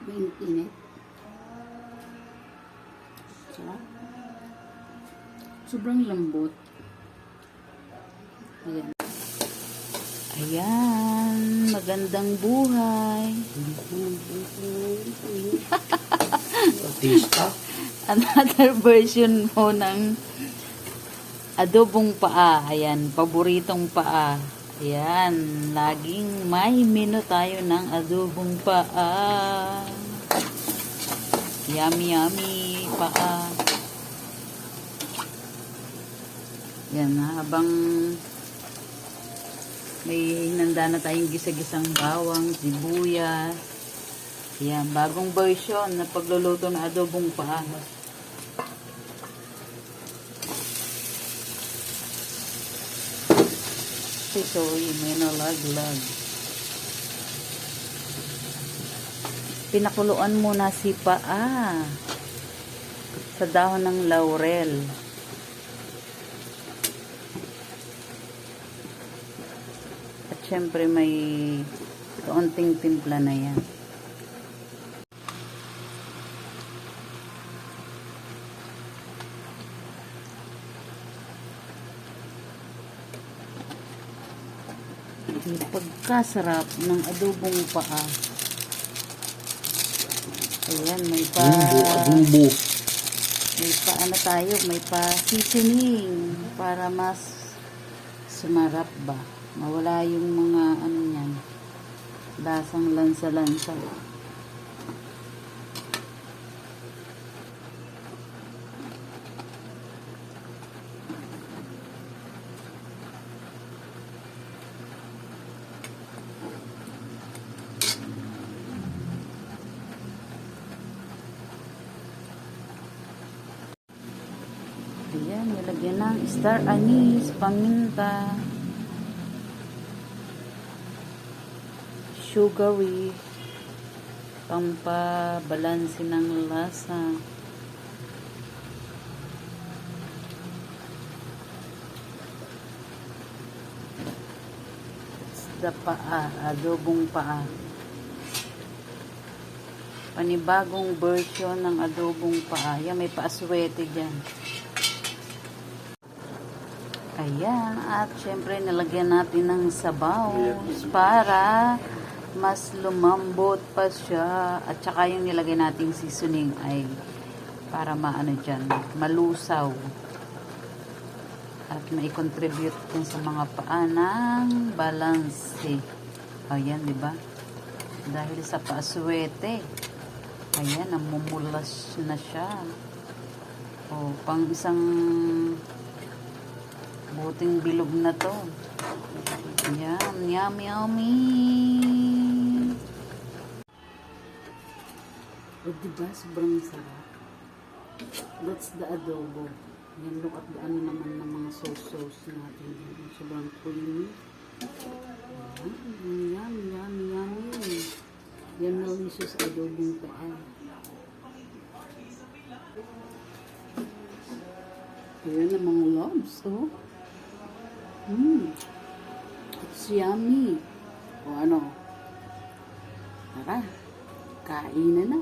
Mainit-init. Sarap. Sobrang lambot. Ayan. Ayan. Magandang buhay. Artista. Another version mo ng adobong paa. Ayan. Paboritong paa. Ayan. Laging may menu tayo ng adobong paa. Yummy, yummy paa. Yan, habang may hinanda na tayong gisa-gisang bawang, sibuyas. Yan, bagong version na pagluluto ng adobong paa. Sorry, may nalaglag. Pinakuluan muna si paa sa dahon ng laurel. At syempre may kaunting timpla na yan. Yung pagkasarap ng adobong paa. Ayan, may pa... Adobo. May pa ano tayo, may pa seasoning para mas sumarap ba. Mawala yung mga ano yan, lasang lansa-lansa. Ayan, nilagyan ng star anise, paminta, sugary, pampabalansi ng lasa. Isda paa, adobong paa. Panibagong version ng adobong paa. Yan, may paaswete dyan. Ayan, at syempre nilagyan natin ng sabaw para mas lumambot pa siya. At saka yung nilagyan nating seasoning ay para maano dyan, malusaw. At mai-contribute din sa mga paa ng balanse. Ayan, di ba? Dahil sa paaswete. Ayan, namumulas na siya. O, pang isang buting bilog na to. Yan, yummy, yummy. O, diba? Sobrang sarap. That's the adobo. Yan, look at the ano naman ng mga sauce natin. Sobrang creamy. Yan, yummy, yummy, yummy. Yan, delicious adobong paa. Ayan ang mga loves, oh. It's yummy. O ano? Tara, kain na na.